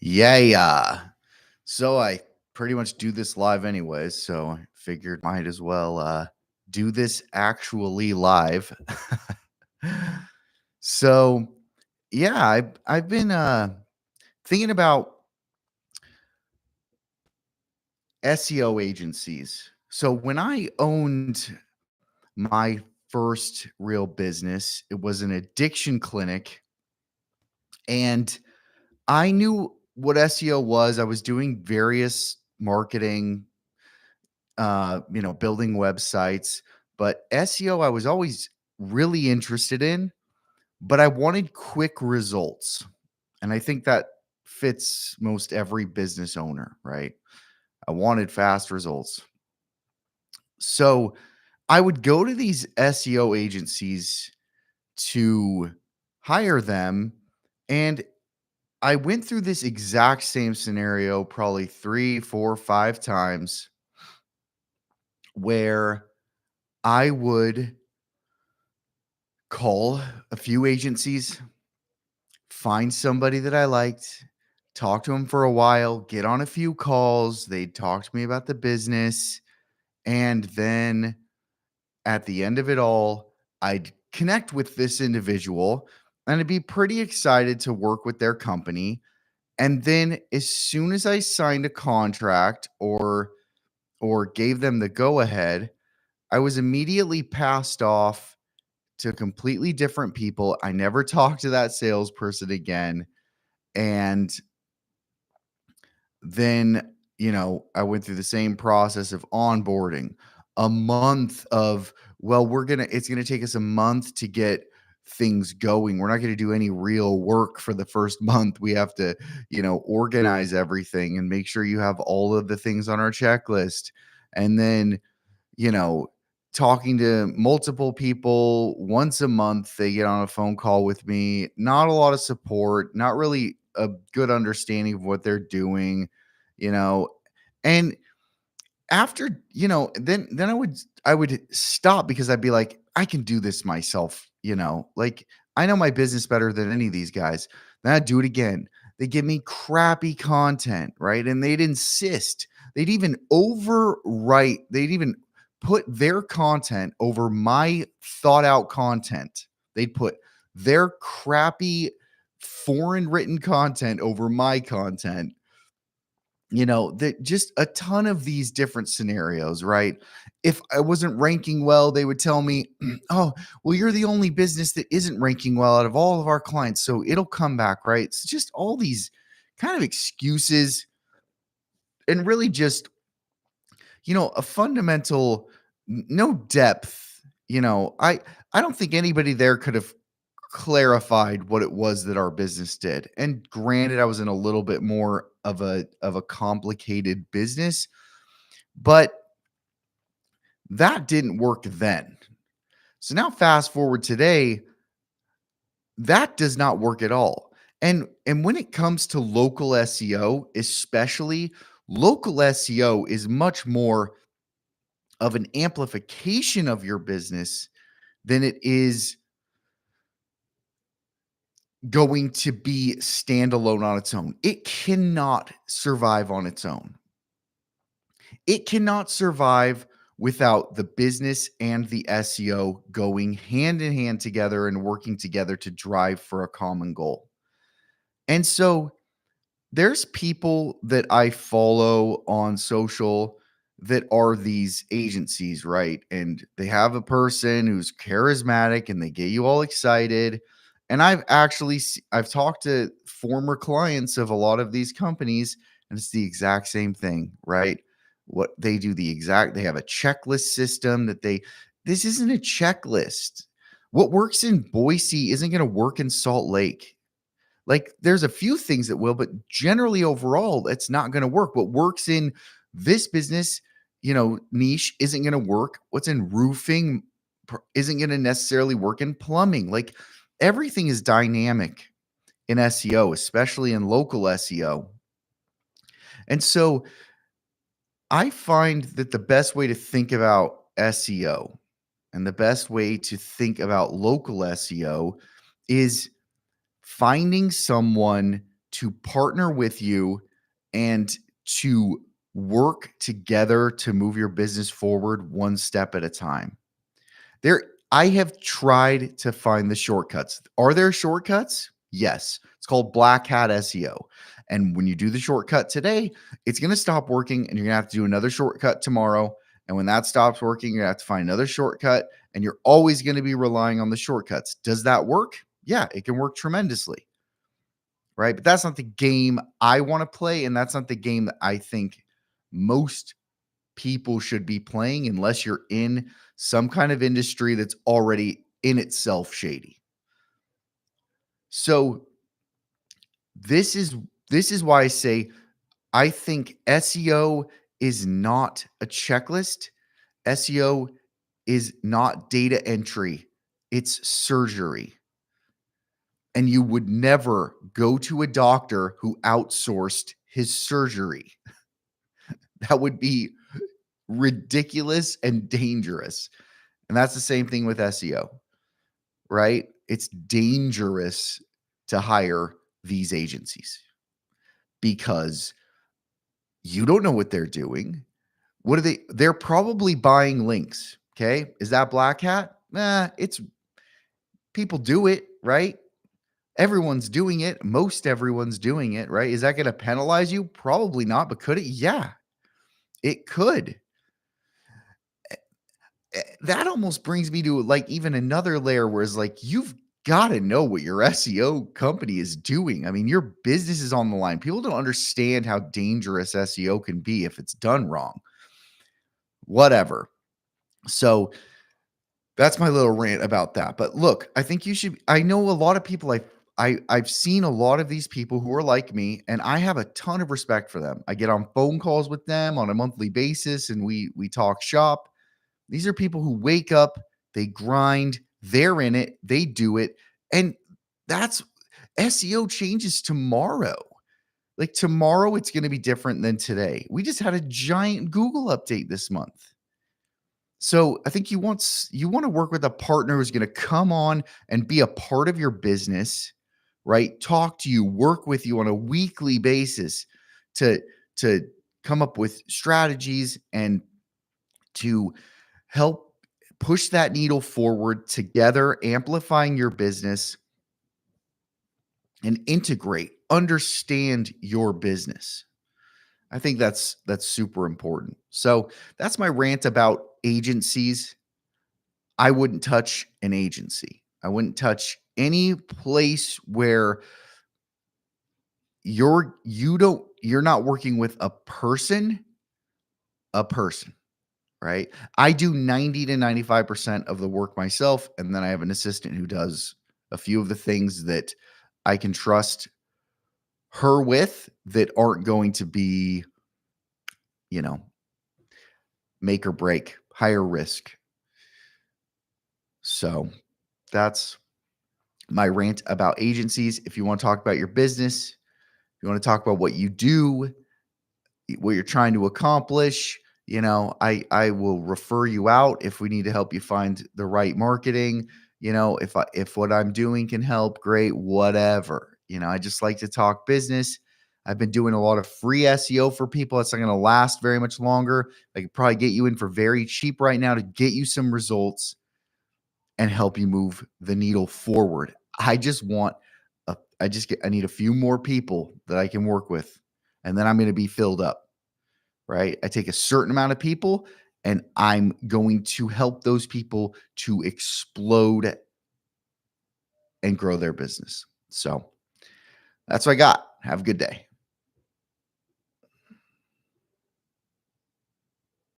Yeah. So I pretty much do this live anyways, so I figured might as well do this actually live. so yeah, I've been thinking about SEO agencies. So when I owned my first real business, it was an addiction clinic, and I knew what SEO was. I was doing various marketing, building websites. But SEO, I was always really interested in, but I wanted quick results. And I think that fits most every business owner, right? I wanted fast results. So I would go to these SEO agencies to hire them. And I went through this exact same scenario probably three, four, five times where I would call a few agencies, find somebody that I liked, talk to them for a while, get on a few calls. They'd talk to me about the business. And then at the end of it all, I'd connect with this individual and I'd be pretty excited to work with their company. And then as soon as I signed a contract or gave them the go ahead, I was immediately passed off to completely different people. I never talked to that salesperson again. And then, I went through the same process of onboarding, a month of, well, it's going to take us a month to get things going. We're not going to do any real work for the first month. We have to, organize everything and make sure you have all of the things on our checklist. And then, you know, talking to multiple people once a month. They get on a phone call with me. Not a lot of support, not really a good understanding of what they're doing, you know. And after, then I would stop because I'd be like, I can do this myself, like I know my business better than any of these guys. Then I'd do it again. They give me crappy content, right? And they'd insist. They'd even put their content over my thought out content. They'd put their crappy foreign written content over my content. That just a ton of these different scenarios, right? If I wasn't ranking well, they would tell me, oh, well, you're the only business that isn't ranking well out of all of our clients, so it'll come back, right? It's just all these kind of excuses, and really just, a fundamental no depth. I don't think anybody there could have clarified what it was that our business did. And granted, I was in a little bit more of a complicated business, but that didn't work then. So now fast forward today, that does not work at all. And when it comes to local SEO, especially, local SEO is much more of an amplification of your business than it is going to be standalone on its own. It cannot survive on its own. It cannot survive without the business and the SEO going hand in hand together and working together to drive for a common goal. And so there's people that I follow on social that are these agencies, right? And they have a person who's charismatic and they get you all excited. And I've talked to former clients of a lot of these companies, and it's the exact same thing, right? What they do, they have a checklist system this isn't a checklist. What works in Boise isn't going to work in Salt Lake. Like, there's a few things that will, but generally overall, it's not going to work. What works in this business, niche isn't going to work. What's in roofing isn't going to necessarily work in plumbing. Like, everything is dynamic in SEO, especially in local SEO. And so I find that the best way to think about SEO and the best way to think about local SEO is finding someone to partner with you and to work together to move your business forward one step at a time. There I have tried to find the shortcuts. Are there shortcuts? Yes. It's called black hat SEO. And when you do the shortcut today, it's going to stop working and you're going to have to do another shortcut tomorrow. And when that stops working, you're going to have to find another shortcut and you're always going to be relying on the shortcuts. Does that work? Yeah, it can work tremendously. Right? But that's not the game I want to play and that's not the game that I think most people should be playing unless you're in some kind of industry that's already in itself shady. So this is why I say I think SEO is not a checklist. SEO is not data entry. It's surgery. And you would never go to a doctor who outsourced his surgery. That would be ridiculous and dangerous. And that's the same thing with SEO, right? It's dangerous to hire these agencies because you don't know what they're doing. What are they? They're probably buying links. Okay. Is that black hat? It's people do it, right? Everyone's doing it. Most everyone's doing it, right? Is that going to penalize you? Probably not, but could it? Yeah, it could. That almost brings me to like even another layer where it's like you've got to know what your SEO company is doing. I mean, your business is on the line. People don't understand how dangerous SEO can be if it's done wrong. Whatever. So that's my little rant about that. But look, I think you should. I know a lot of people. I've seen a lot of these people who are like me, and I have a ton of respect for them. I get on phone calls with them on a monthly basis, and we talk shop. These are people who wake up, they grind, they're in it, they do it. And that's SEO changes tomorrow. Like tomorrow, it's going to be different than today. We just had a giant Google update this month. So I think you want to work with a partner who's going to come on and be a part of your business, right? Talk to you, work with you on a weekly basis to come up with strategies and to help push that needle forward together, amplifying your business and understand your business. I think that's super important. So that's my rant about agencies. I wouldn't touch an agency. I wouldn't touch any place where you're not working with a person, right? I do 90 to 95% of the work myself. And then I have an assistant who does a few of the things that I can trust her with that aren't going to be, you know, make or break, higher risk. So that's my rant about agencies. If you want to talk about your business, if you want to talk about what you do, what you're trying to accomplish, I will refer you out if we need to help you find the right marketing. If what I'm doing can help, great, whatever. I just like to talk business. I've been doing a lot of free SEO for people. It's not going to last very much longer. I could probably get you in for very cheap right now to get you some results and help you move the needle forward. I need a few more people that I can work with, and then I'm going to be filled up. Right? I take a certain amount of people and I'm going to help those people to explode and grow their business. So that's what I got. Have a good day.